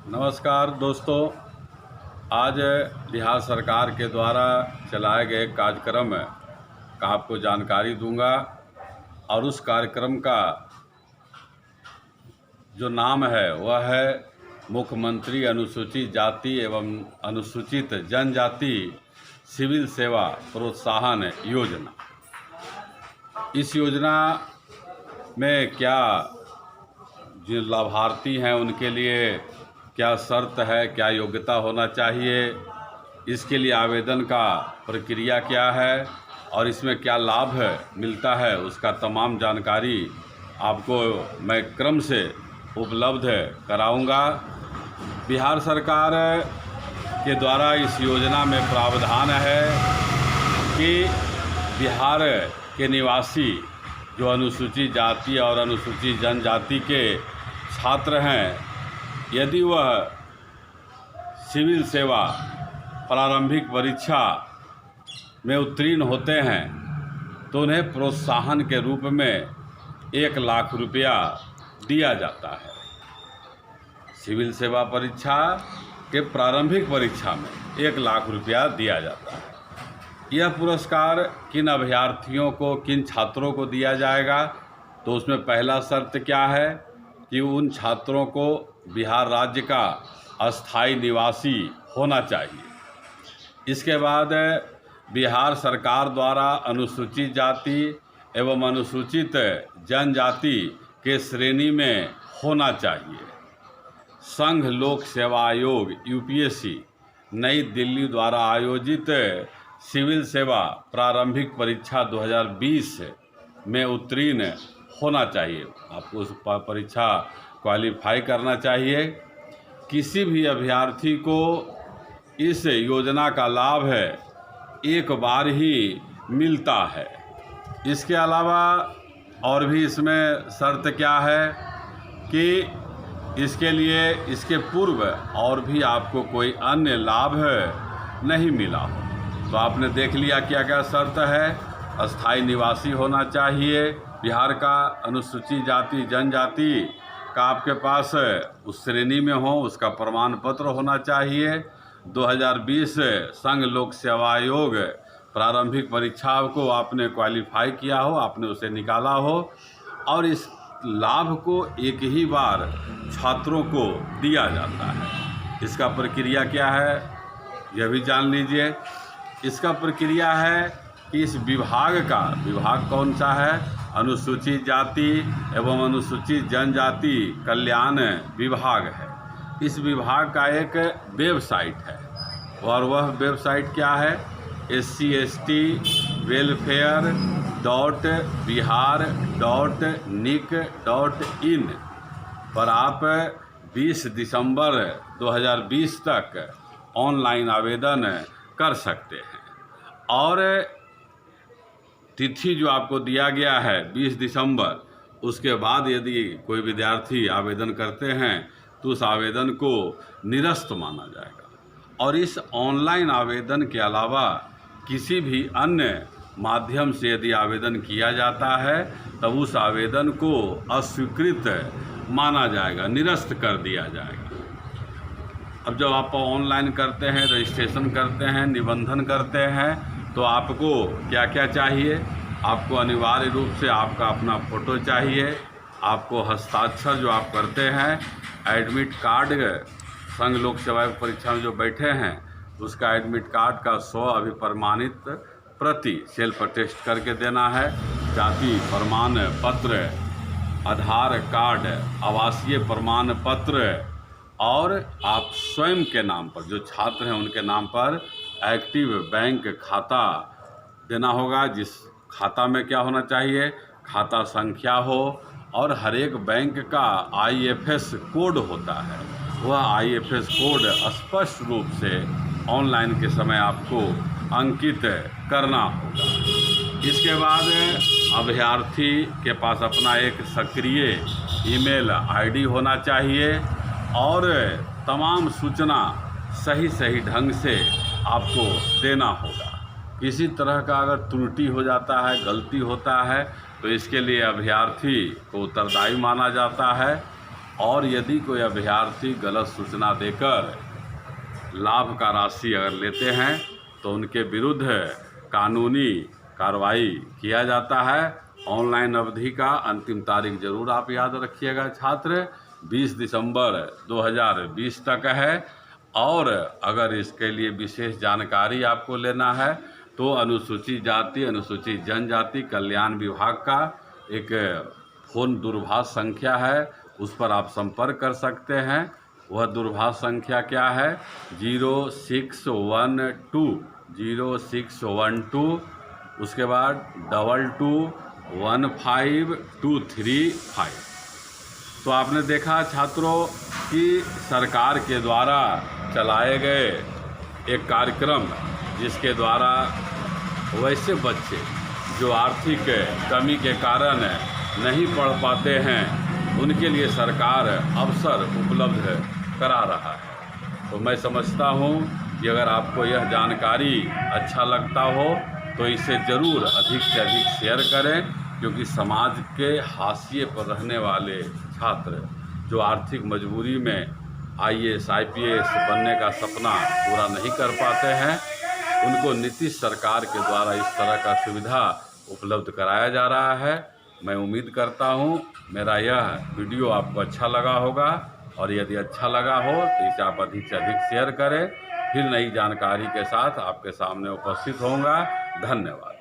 नमस्कार दोस्तों, आज बिहार सरकार के द्वारा चलाए गए कार्यक्रम का आपको जानकारी दूंगा और उस कार्यक्रम का जो नाम है वह है मुख्यमंत्री अनुसूचित जाति एवं अनुसूचित जनजाति सिविल सेवा प्रोत्साहन योजना। इस योजना में क्या जो लाभार्थी हैं उनके लिए क्या शर्त है, क्या योग्यता होना चाहिए, इसके लिए आवेदन का प्रक्रिया क्या है और इसमें क्या लाभ मिलता है, उसका तमाम जानकारी आपको मैं क्रम से उपलब्ध कराऊंगा। बिहार सरकार के द्वारा इस योजना में प्रावधान है कि बिहार के निवासी जो अनुसूचित जाति और अनुसूचित जनजाति के छात्र हैं, यदि वह सिविल सेवा प्रारंभिक परीक्षा में उत्तीर्ण होते हैं तो उन्हें प्रोत्साहन के रूप में 1 लाख रुपया दिया जाता है। सिविल सेवा परीक्षा के प्रारंभिक परीक्षा में 1 लाख रुपया दिया जाता है। यह पुरस्कार किन अभ्यर्थियों को, किन छात्रों को दिया जाएगा, तो उसमें पहला शर्त क्या है कि उन छात्रों को बिहार राज्य का अस्थायी निवासी होना चाहिए। इसके बाद बिहार सरकार द्वारा अनुसूचित जाति एवं अनुसूचित जनजाति के श्रेणी में होना चाहिए। संघ लोक सेवा आयोग यूपीएससी नई दिल्ली द्वारा आयोजित सिविल सेवा प्रारंभिक परीक्षा 2020 में उत्तीर्ण होना चाहिए। आपको उस परीक्षा क्वालिफाई करना चाहिए। किसी भी अभ्यर्थी को इस योजना का लाभ एक बार ही मिलता है। इसके अलावा और भी इसमें शर्त क्या है कि इसके लिए इसके पूर्व और भी आपको कोई अन्य लाभ नहीं मिला हो। तो आपने देख लिया क्या क्या शर्त है। अस्थायी निवासी होना चाहिए बिहार का, अनुसूचित जाति जनजाति का आपके पास उस श्रेणी में हो, उसका प्रमाण पत्र होना चाहिए। 2020 संघ लोक सेवा आयोग प्रारंभिक परीक्षाओं को आपने क्वालिफाई किया हो, आपने उसे निकाला हो और इस लाभ को एक ही बार छात्रों को दिया जाता है। इसका प्रक्रिया क्या है यह भी जान लीजिए। इसका प्रक्रिया है कि इस विभाग कौन सा है, अनुसूचित जाति एवं अनुसूचित जनजाति कल्याण विभाग है। इस विभाग का एक वेबसाइट है और वह वेबसाइट क्या है, scst.welfare.bihar.nic.in पर आप 20 दिसंबर 2020 तक ऑनलाइन आवेदन कर सकते हैं। और तिथि जो आपको दिया गया है 20 दिसंबर, उसके बाद यदि कोई विद्यार्थी आवेदन करते हैं तो उस आवेदन को निरस्त माना जाएगा। और इस ऑनलाइन आवेदन के अलावा किसी भी अन्य माध्यम से यदि आवेदन किया जाता है तब उस आवेदन को अस्वीकृत माना जाएगा, निरस्त कर दिया जाएगा। अब जब आप ऑनलाइन करते हैं, रजिस्ट्रेशन करते हैं, निबंधन करते हैं, तो आपको क्या क्या चाहिए। आपको अनिवार्य रूप से आपका अपना फ़ोटो चाहिए, आपको हस्ताक्षर जो आप करते हैं, एडमिट कार्ड, संघ लोक सेवा परीक्षा में जो बैठे हैं उसका एडमिट कार्ड का 100 अभिप्रमाणित प्रति सेल्फ अटेस्ट करके देना है। जाति प्रमाण पत्र, आधार कार्ड, आवासीय प्रमाण पत्र और आप स्वयं के नाम पर, जो छात्र हैं उनके नाम पर एक्टिव बैंक खाता देना होगा। जिस खाता में क्या होना चाहिए, खाता संख्या हो और हर एक बैंक का IFS कोड होता है। वह IFS कोड स्पष्ट रूप से ऑनलाइन के समय आपको अंकित करना होगा। इसके बाद अभ्यर्थी के पास अपना एक सक्रिय ईमेल ID होना चाहिए और तमाम सूचना सही ढंग से आपको देना होगा। किसी तरह का अगर त्रुटि हो जाता है, गलती होता है, तो इसके लिए अभ्यर्थी को उत्तरदायी माना जाता है और यदि कोई अभ्यर्थी गलत सूचना देकर लाभ का राशि अगर लेते हैं तो उनके विरुद्ध कानूनी कार्रवाई किया जाता है। ऑनलाइन अवधि का अंतिम तारीख जरूर आप याद रखिएगा छात्र, 20 दिसंबर 2020 तक है। और अगर इसके लिए विशेष जानकारी आपको लेना है तो अनुसूचित जाति अनुसूचित जनजाति कल्याण विभाग का एक फ़ोन दूरभाष संख्या है, उस पर आप संपर्क कर सकते हैं। वह दूरभाष संख्या क्या है? 0612 उसके बाद 221523 तो आपने देखा छात्रों कि सरकार के द्वारा चलाए गए एक कार्यक्रम जिसके द्वारा वैसे बच्चे जो आर्थिक कमी के कारण नहीं पढ़ पाते हैं उनके लिए सरकार अवसर उपलब्ध करा रहा है। तो मैं समझता हूँ कि अगर आपको यह जानकारी अच्छा लगता हो तो इसे ज़रूर अधिक से अधिक शेयर करें, क्योंकि समाज के हाशिए पर रहने वाले छात्र जो आर्थिक मजबूरी में IAS IPS बनने का सपना पूरा नहीं कर पाते हैं, उनको नीतीश सरकार के द्वारा इस तरह का सुविधा उपलब्ध कराया जा रहा है। मैं उम्मीद करता हूँ मेरा यह वीडियो आपको अच्छा लगा होगा, और यदि अच्छा लगा हो तो इसे आप अधिक से अधिक शेयर करें। फिर नई जानकारी के साथ आपके सामने उपस्थित होऊंगा। धन्यवाद।